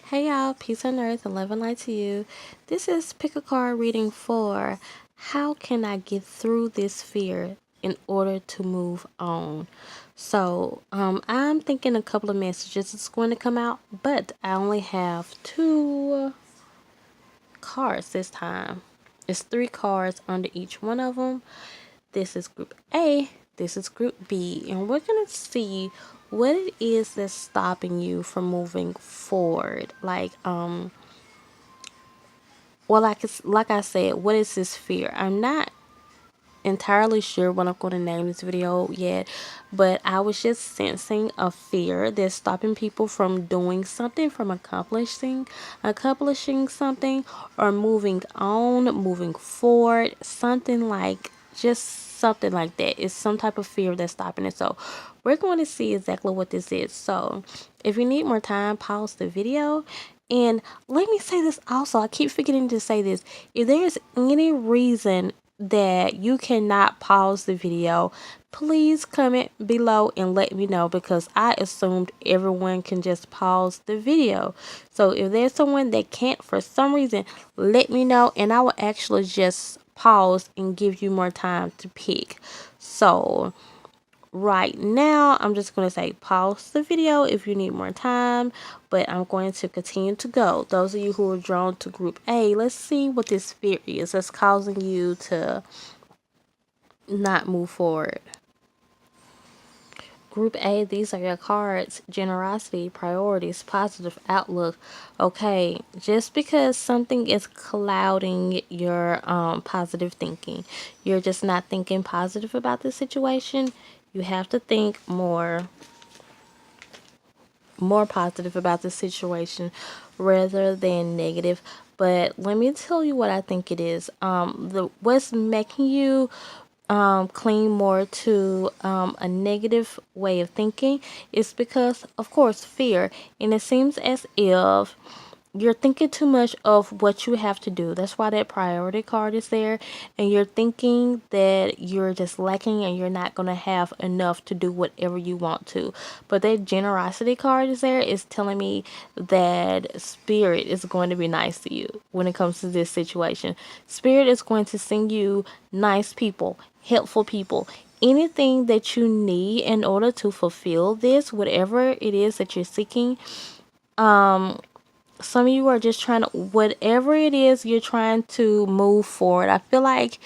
Hey y'all, peace on earth and love and light to you. This is pick a card reading for how can I get through this fear in order to move on. So I'm thinking a couple of messages is going to come out, but I only have two cards this time. It's three cards under each one of them. This is group A, this is group B, and we're going to see what it is that's stopping you from moving forward. Like I said, what is this fear? I'm not entirely sure what I'm going to name this video yet, but I was just sensing a fear that's stopping people from doing something, from accomplishing something, or moving on, moving forward, something like just something like that. It's some type of fear that's stopping it. So we're going to see exactly what this is. So if you need more time, pause the video. And let me say this also, I keep forgetting to say this. If there's any reason that you cannot pause the video, please comment below and let me know, because I assumed everyone can just pause the video. So if there's someone that can't for some reason, let me know and I will actually just pause and give you more time to pick. So right now I'm just going to say pause the video if you need more time, but I'm going to continue to go. Those of you who are drawn to group A, let's see what this fear is that's causing you to not move forward. Group A, these are your cards: generosity, priorities, positive outlook. Okay, just because something is clouding your positive thinking, you're just not thinking positive about the situation, you have to think more positive about the situation rather than negative. But let me tell you what I think it is. What's making you cling more to a negative way of thinking is because, of course, fear. And it seems as if you're thinking too much of what you have to do. That's why that priority card is there. And you're thinking that you're just lacking and you're not going to have enough to do whatever you want to. But that generosity card is there, is telling me that spirit is going to be nice to you when it comes to this situation. Spirit is going to send you nice people, helpful people, anything that you need in order to fulfill this, whatever it is that you're seeking. Some of you are just trying to, whatever it is you're trying to move forward. I feel like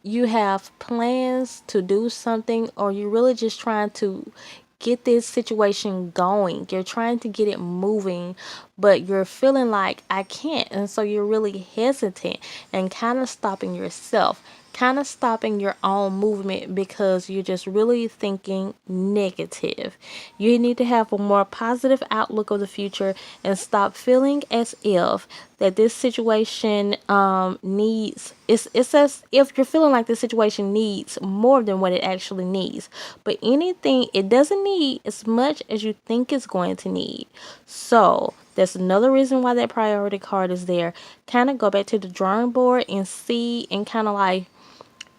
you have plans to do something, or you're really just trying to get this situation going. You're trying to get it moving, but you're feeling like I can't. And so you're really hesitant and kind of stopping yourself, kind of stopping your own movement, because you're just really thinking negative. You need to have a more positive outlook of the future and stop feeling as if that this situation needs, it's as if you're feeling like this situation needs more than what it actually needs. But anything, it doesn't need as much as you think it's going to need. So that's another reason why that priority card is there. Kind of go back to the drawing board and see, and kind of like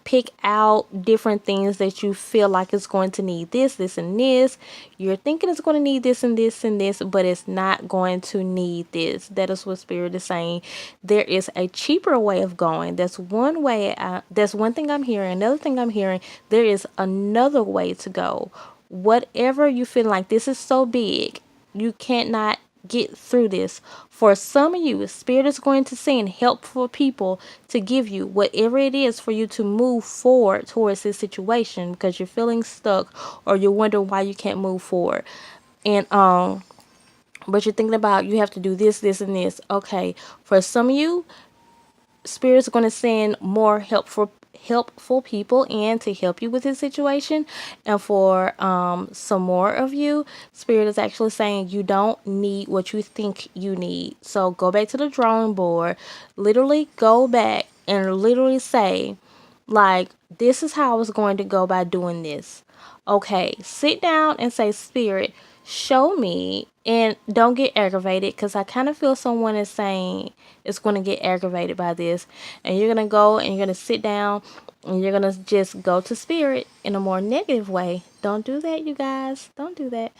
pick out different things that you feel like it's going to need this, this, and this. You're thinking it's going to need this and this and this, but it's not going to need this. That is what Spirit is saying. There is a cheaper way of going. That's one way. That's one thing I'm hearing. Another thing I'm hearing, there is another way to go. Whatever you feel like, this is so big, you cannot get through this. For some of you, Spirit is going to send helpful people to give you whatever it is for you to move forward towards this situation, because you're feeling stuck or you're wondering why you can't move forward. And but you're thinking about, you have to do this, this, and this. Okay, for some of you, Spirit's going to send more helpful people in to help you with this situation. And for some more of you, Spirit is actually saying you don't need what you think you need. So go back to the drawing board, literally go back and literally say, like, this is how I was going to go by doing this. Okay, sit down and say, Spirit, show me, and don't get aggravated, because I kind of feel someone is saying it's going to get aggravated by this. And you're going to go and you're going to sit down and you're going to just go to Spirit in a more negative way Don't do that, you guys. Don't do that.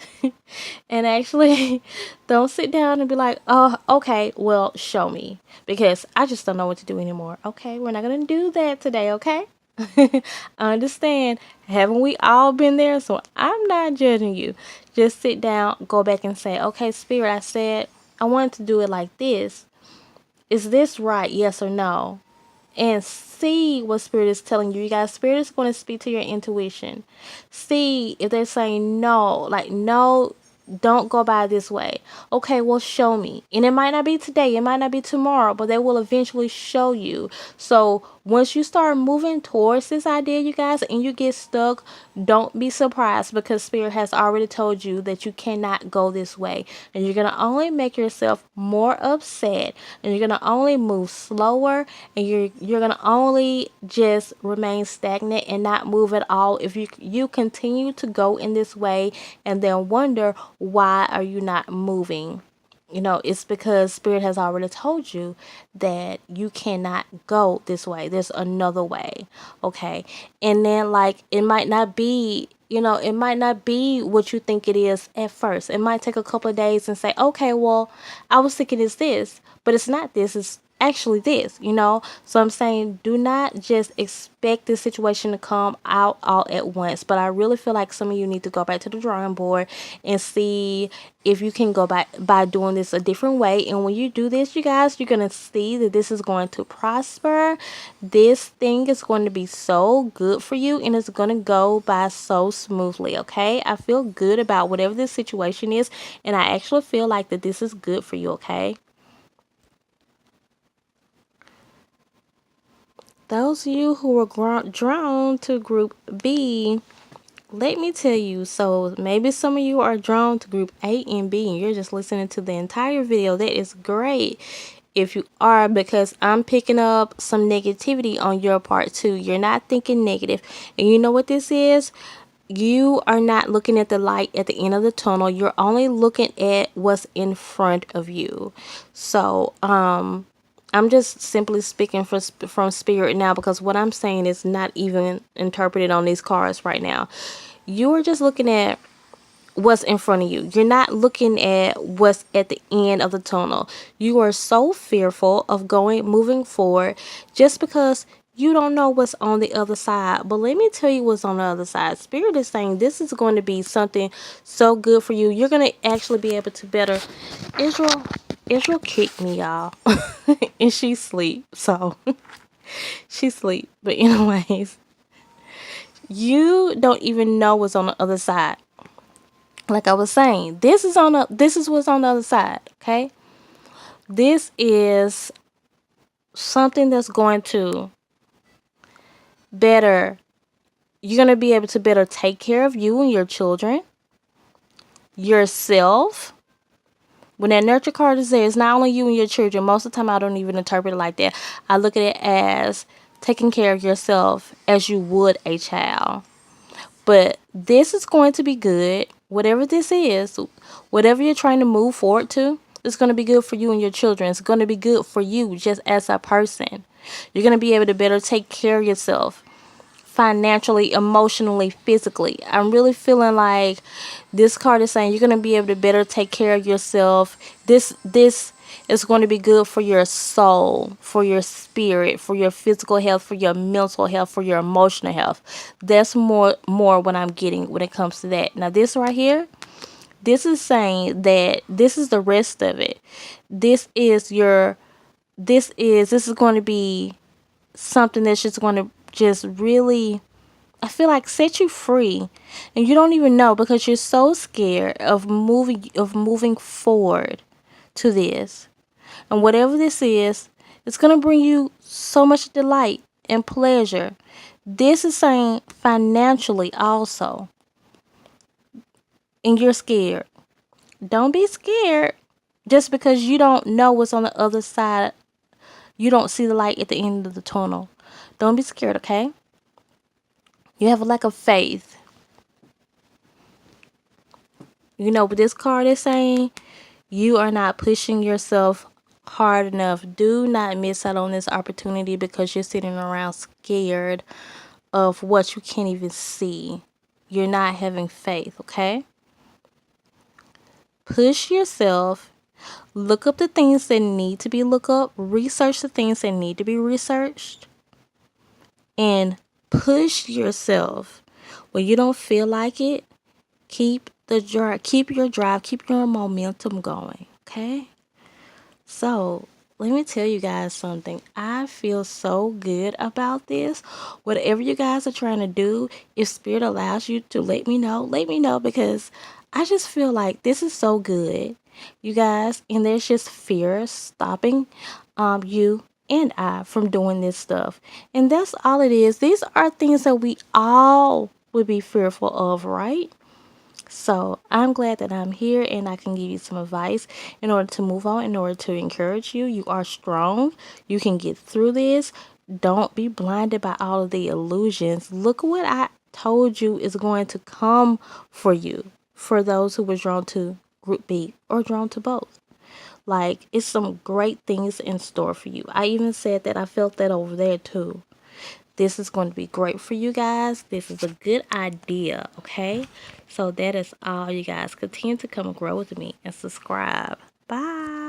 And actually, don't sit down and be like, oh, okay, well, show me. Because I just don't know what to do anymore. Okay, we're not going to do that today, okay? I understand. Haven't we all been there? So I'm not judging you. Just sit down, go back and say, okay, Spirit, I said I wanted to do it like this. Is this right? Yes or no? And see what Spirit is telling you. You guys, Spirit is going to speak to your intuition. See if they're saying no, like no, don't go by this way. Okay, well, show me. And it might not be today, it might not be tomorrow, but they will eventually show you. So once you start moving towards this idea, you guys, and you get stuck, don't be surprised, because Spirit has already told you that you cannot go this way. And you're going to only make yourself more upset, and you're going to only move slower, and you're going to only just remain stagnant and not move at all if you continue to go in this way and then wonder, why are you not moving? It's because Spirit has already told you that you cannot go this way. There's another way. Okay. And then, like, it might not be, it might not be what you think it is at first. It might take a couple of days and say, okay, well, I was thinking it's this, but it's not this. It's actually this. So I'm saying, do not just expect this situation to come out all at once. But I really feel like some of you need to go back to the drawing board and see if you can go by doing this a different way. And when you do this, you guys, you're going to see that this is going to prosper. This thing is going to be so good for you, and it's going to go by so smoothly. Okay, I feel good about whatever this situation is, and I actually feel like that this is good for you. Okay, those of you who were drawn to group B, let me tell you, so maybe some of you are drawn to group A and B and you're just listening to the entire video. That is great if you are, because I'm picking up some negativity on your part too. You're not thinking negative. And you know what this is? You are not looking at the light at the end of the tunnel. You're only looking at what's in front of you. So, I'm just simply speaking from Spirit now, because what I'm saying is not even interpreted on these cards right now. You are just looking at what's in front of you. You're not looking at what's at the end of the tunnel. You are so fearful of moving forward just because you don't know what's on the other side. But let me tell you what's on the other side. Spirit is saying this is going to be something so good for you. You're going to actually be able to better. Israel kicked me, y'all. And she sleep. So she sleep. But anyways, you don't even know what's on the other side. Like I was saying, this is what's on the other side. Okay, this is something that's going to better. You're going to be able to better take care of you and your children, yourself. When that nurture card is there, it's not only you and your children. Most of the time, I don't even interpret it like that. I look at it as taking care of yourself as you would a child. But this is going to be good. Whatever this is, whatever you're trying to move forward to, it's going to be good for you and your children. It's going to be good for you just as a person. You're going to be able to better take care of yourself financially, emotionally, physically. I'm really feeling like this card is saying you're going to be able to better take care of yourself. This is going to be good for your soul, for your spirit, for your physical health, for your mental health, for your emotional health. That's more what I'm getting when it comes to that. Now this right here, this is saying that this is the rest of it. This is going to be something that's just going to just really, I feel like, set you free, and you don't even know, because you're so scared of moving forward to this. And whatever this is, it's going to bring you so much delight and pleasure. This is saying financially also. And you're scared. Don't be scared just because you don't know what's on the other side. You don't see the light at the end of the tunnel. Don't be scared, okay? You have a lack of faith. What this card is saying, you are not pushing yourself hard enough. Do not miss out on this opportunity because you're sitting around scared of what you can't even see. you're not having faith, okay? Push yourself. Look up the things that need to be looked up. Research the things that need to be researched. And push yourself. When you don't feel like it, keep your drive, keep your momentum going, okay? So, let me tell you guys something. I feel so good about this. Whatever you guys are trying to do, if Spirit allows you to let me know because I just feel like this is so good, you guys. And there's just fear stopping you and I from doing this stuff. And that's all it is. These are things that we all would be fearful of, right? So I'm glad that I'm here and I can give you some advice in order to move on, in order to encourage you. You are strong. You can get through this. Don't be blinded by all of the illusions. Look what I told you is going to come for you, for those who were drawn to group B or drawn to both. Like, it's some great things in store for you. I even said that I felt that over there too. This is going to be great for you guys. This is a good idea, okay? So that is all, you guys. Continue to come and grow with me and subscribe. Bye.